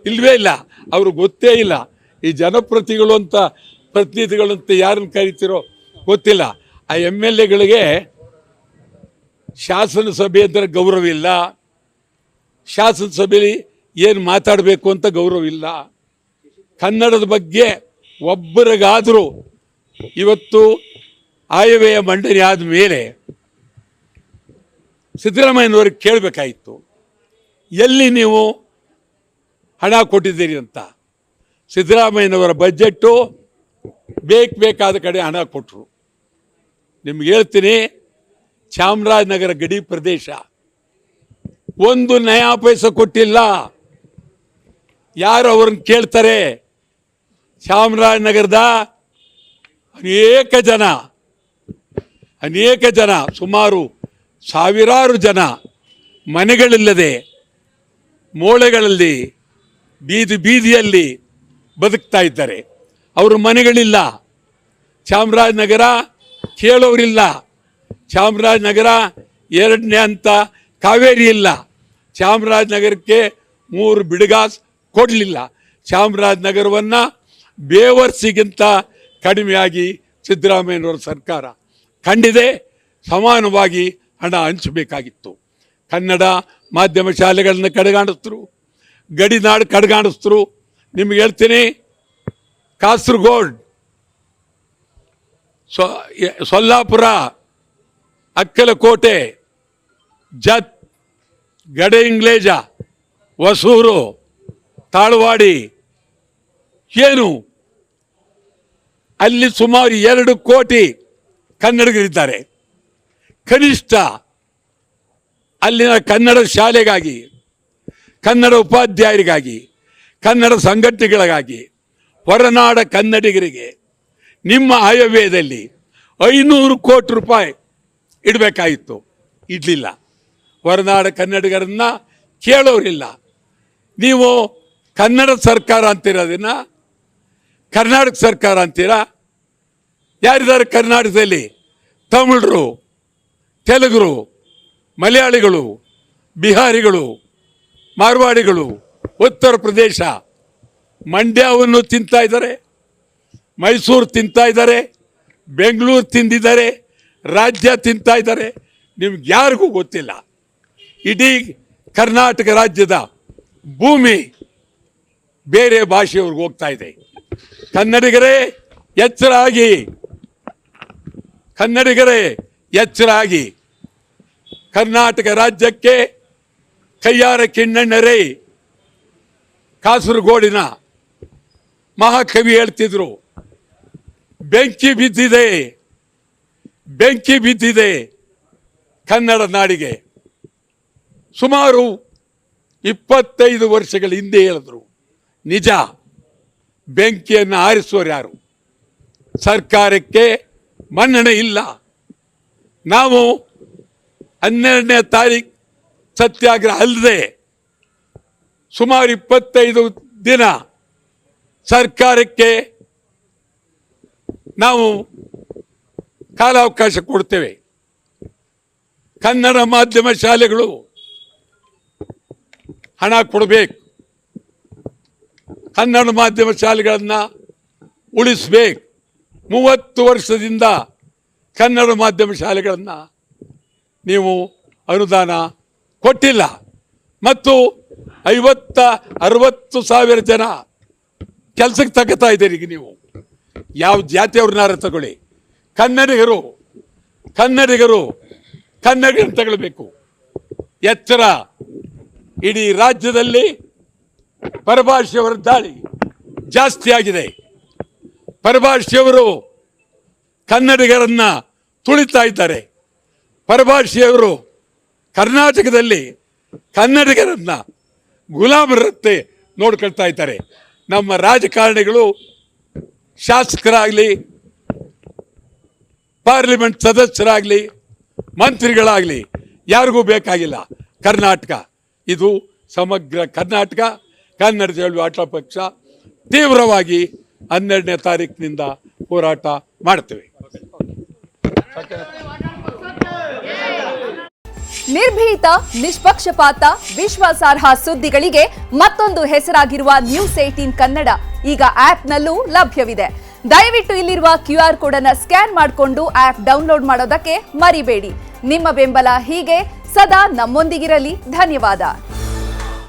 ಇಲ್ವೇ ಇಲ್ಲ, ಅವ್ರಿಗೆ ಗೊತ್ತೇ ಇಲ್ಲ. ಈ ಜನಪ್ರತಿಗಳು ಅಂತ ಪ್ರತಿನಿಧಿಗಳಂತ ಯಾರನ್ನು ಕರಿತಿರೋ ಗೊತ್ತಿಲ್ಲ. ಆ MLAಗಳಿಗೆ ಶಾಸನಸಭೆ ಅಂದರೆ ಗೌರವ ಇಲ್ಲ, ಶಾಸನಸಭೆಯಲ್ಲಿ ಏನು ಮಾತಾಡಬೇಕು ಅಂತ ಗೌರವ ಇಲ್ಲ. ಕನ್ನಡದ ಬಗ್ಗೆ ಒಬ್ಬರಿಗಾದರೂ ಇವತ್ತು ಆಯವ್ಯಯ ಮಂಡನೆ ಆದ ಮೇಲೆ ಸಿದ್ದರಾಮಯ್ಯನವ್ರಿಗೆ ಕೇಳಬೇಕಾಯಿತು, ಎಲ್ಲಿ ನೀವು ಹಣ ಕೊಟ್ಟಿದ್ದೀರಿ ಅಂತ. ಸಿದ್ದರಾಮಯ್ಯನವರ ಬಜೆಟ್ಟು ಬೇಕಾದ ಕಡೆ ಹಣ ಕೊಟ್ಟರು. ನಿಮ್ಗೆ ಹೇಳ್ತೀನಿ, ಚಾಮರಾಜನಗರ ಗಡಿ ಪ್ರದೇಶ ಒಂದು ನಯಾ ಪೈಸೆ ಕೊಟ್ಟಿಲ್ಲ. ಯಾರು ಅವ್ರನ್ನ ಕೇಳ್ತಾರೆ? ಚಾಮರಾಜನಗರದ ಅನೇಕ ಜನ ಸುಮಾರು ಸಾವಿರಾರು ಜನ ಮನೆಗಳಿಲ್ಲದೆ ಮೋಳೆಗಳಲ್ಲಿ ಬೀದಿಯಲ್ಲಿ ಬದುಕ್ತಾ ಇದ್ದಾರೆ. ಅವ್ರ ಮನೆಗಳಿಲ್ಲ. ಚಾಮರಾಜನಗರ ಕೇಳೋರಿಲ್ಲ. ಚಾಮರಾಜನಗರ 2ನೇ ಹಂತ ಕಾವೇರಿ ಇಲ್ಲ. ಚಾಮರಾಜನಗರಕ್ಕೆ 3 ಬಿಡುಗಾಸ್ ಕೊಡಲಿಲ್ಲ. ಚಾಮರಾಜನಗರವನ್ನು ಬೇವರ್ಸಿಗಿಂತ ಕಡಿಮೆಯಾಗಿ ಸಿದ್ದರಾಮಯ್ಯನವರ ಸರ್ಕಾರ ಕಂಡಿದೆ. ಸಮಾನವಾಗಿ ಹಣ ಹಂಚಬೇಕಾಗಿತ್ತು. ಕನ್ನಡ ಮಾಧ್ಯಮ ಶಾಲೆಗಳನ್ನು ಕಡೆಗಾಣಿಸಿದ್ರು, ಗಡಿನಾಡು ಕಡೆಗಾಣಿಸಿದ್ರು. ನಿಮ್ಗೆ ಹೇಳ್ತೀನಿ, ಕಾಸರಗೋಡು, ಸೊಲ್ಲಾಪುರ, ಅಕ್ಕಲಕೋಟೆ, ಜತ್, ಗಡಇಂಗ್ಲೇಜ, ಹೊಸೂರು, ತಾಳವಾಡಿ, ಏನು ಅಲ್ಲಿ ಸುಮಾರು 2 ಕೋಟಿ ಕನ್ನಡಿಗರಿದ್ದಾರೆ. ಕನಿಷ್ಠ ಅಲ್ಲಿನ ಕನ್ನಡ ಶಾಲೆಗಾಗಿ, ಕನ್ನಡ ಉಪಾಧ್ಯಾಯರಿಗಾಗಿ, ಕನ್ನಡ ಸಂಘಟನೆಗಳಿಗಾಗಿ, ಹೊರನಾಡ ಕನ್ನಡಿಗರಿಗೆ ನಿಮ್ಮ ಆಯವ್ಯಯದಲ್ಲಿ 500 ಕೋಟಿ ರೂಪಾಯಿ ಇಡಬೇಕಾಗಿತ್ತು. ಇಡಲಿಲ್ಲ. ಹೊರನಾಡ ಕನ್ನಡಿಗರನ್ನ ಕೇಳೋರಿಲ್ಲ. ನೀವು ಕನ್ನಡ ಸರ್ಕಾರ ಅಂತೀರೋದನ್ನ ಕರ್ನಾಟಕ ಸರ್ಕಾರ ಅಂತೀರಾ? ಯಾರಿದ್ದಾರೆ ಕರ್ನಾಟಕದಲ್ಲಿ? ತಮಿಳರು, ತೆಲುಗರು, ಮಲಯಾಳಿಗಳು, ಬಿಹಾರಿಗಳು, ಮಾರ್ವಾಡಿಗಳು, ಉತ್ತರ ಪ್ರದೇಶ, ಮಂಡ್ಯವನ್ನು ತಿಂತಾ ಇದ್ದಾರೆ, ಮೈಸೂರು ತಿಂತಾ ಇದ್ದಾರೆ, ಬೆಂಗಳೂರು ತಿಂದಿದ್ದಾರೆ, ರಾಜ್ಯ ತಿಂತಾ ಇದ್ದಾರೆ. ನಿಮ್ಗೆ ಯಾರಿಗೂ ಗೊತ್ತಿಲ್ಲ. ಇಡೀ ಕರ್ನಾಟಕ ರಾಜ್ಯದ ಭೂಮಿ ಬೇರೆ ಭಾಷೆಯವ್ರಿಗೆ ಹೋಗ್ತಾ ಇದೆ. ಕನ್ನಡಿಗರೇ ಎಚ್ಚರಾಗಿ ಕರ್ನಾಟಕ ರಾಜ್ಯಕ್ಕೆ ಕಯ್ಯಾರ ಕಿಣ್ಣಣ್ಣರೇ ಕಾಸರಗೋಡಿನ ಮಹಾಕವಿ ಹೇಳ್ತಿದ್ರು, ಬೆಂಕಿ ಬಿದ್ದಿದೆ ಕನ್ನಡ ನಾಡಿಗೆ. ಸುಮಾರು 25 ವರ್ಷಗಳ ಹಿಂದೆ ಹೇಳಿದ್ರು. ನಿಜ. ಬೆಂಕಿಯನ್ನು ಆರಿಸುವರು ಯಾರು? ಸರ್ಕಾರಕ್ಕೆ ಮನ್ನಣೆ ಇಲ್ಲ. ನಾವು 12ನೇ ತಾರೀಕು ಸತ್ಯಾಗ್ರಹ ಅಲ್ಲದೆ ಸುಮಾರು 25 ದಿನ ಸರ್ಕಾರಕ್ಕೆ ನಾವು ಕಾಲಾವಕಾಶ ಕೊಡ್ತೇವೆ. ಕನ್ನಡ ಮಾಧ್ಯಮ ಶಾಲೆಗಳು ಹಣ ಕೊಡಬೇಕು. ಕನ್ನಡ ಮಾಧ್ಯಮ ಶಾಲೆಗಳನ್ನು ಉಳಿಸಬೇಕು. 30 ವರ್ಷದಿಂದ ಕನ್ನಡ ಮಾಧ್ಯಮ ಶಾಲೆಗಳನ್ನು ನೀವು ಅನುದಾನ ಕೊಟ್ಟಿಲ್ಲ. ಮತ್ತು 50-60 ಸಾವಿರ ಜನ ಕೆಲಸಕ್ಕೆ ತಗೋತಾ ಇದ್ದೀರಿ. ಈಗ ನೀವು ಯಾವ ಜಾತಿಯವ್ರನ್ನಾರ ತಗೊಳ್ಳಿ, ಕನ್ನಡಿಗರು ತಗೊಳ್ಬೇಕು. ಎಚ್ಚರ. ಇಡೀ ರಾಜ್ಯದಲ್ಲಿ ಪರಭಾಷೆಯವರ ದಾಳಿ ಜಾಸ್ತಿ ಆಗಿದೆ. ಪರಭಾಷೆಯವರು ಕನ್ನಡಿಗರನ್ನ ತುಳಿತಾ ಇದ್ದಾರೆ. ಪರಭಾಷೆಯವರು ಕರ್ನಾಟಕದಲ್ಲಿ ಕನ್ನಡಿಗರನ್ನ ಗುಲಾಮರಂತೆ ನೋಡ್ಕೊಳ್ತಾ ಇದ್ದಾರೆ. ನಮ್ಮ ರಾಜಕಾರಣಿಗಳು, ಶಾಸಕರಾಗಲಿ, ಪಾರ್ಲಿಮೆಂಟ್ ಸದಸ್ಯರಾಗಲಿ, ಮಂತ್ರಿಗಳಾಗಲಿ ಯಾರಿಗೂ ಬೇಕಾಗಿಲ್ಲ ಕರ್ನಾಟಕ. ಇದು ಸಮಗ್ರ ಕರ್ನಾಟಕ. ಕನ್ನಡ ಚಳವಳಿ ಪಕ್ಷ ತೀವ್ರವಾಗಿ 12ನೇ ತಾರೀಕಿನಿಂದ ಹೋರಾಟ ಮಾಡ್ತೇವೆ. ನಿರ್ಭೀತ, ನಿಷ್ಪಕ್ಷಪಾತ, ವಿಶ್ವಾಸಾರ್ಹ ಸುದ್ದಿಗಳಿಗೆ ಮತ್ತೊಂದು ಹೆಸರಾಗಿರುವ ನ್ಯೂಸ್18 ಕನ್ನಡ ಈಗ ಆಪ್ನಲ್ಲೂ ಲಭ್ಯವಿದೆ. ದಯವಿಟ್ಟು ಇಲ್ಲಿರುವ QR ಕೋಡ್ ಅನ್ನು ಸ್ಕ್ಯಾನ್ ಮಾಡಿಕೊಂಡು ಆಪ್ ಡೌನ್ಲೋಡ್ ಮಾಡೋದಕ್ಕೆ ಮರಿಬೇಡಿ. ನಿಮ್ಮ ಬೆಂಬಲ ಹೀಗೆ ಸದಾ ನಮ್ಮೊಂದಿಗಿರಲಿ. ಧನ್ಯವಾದ.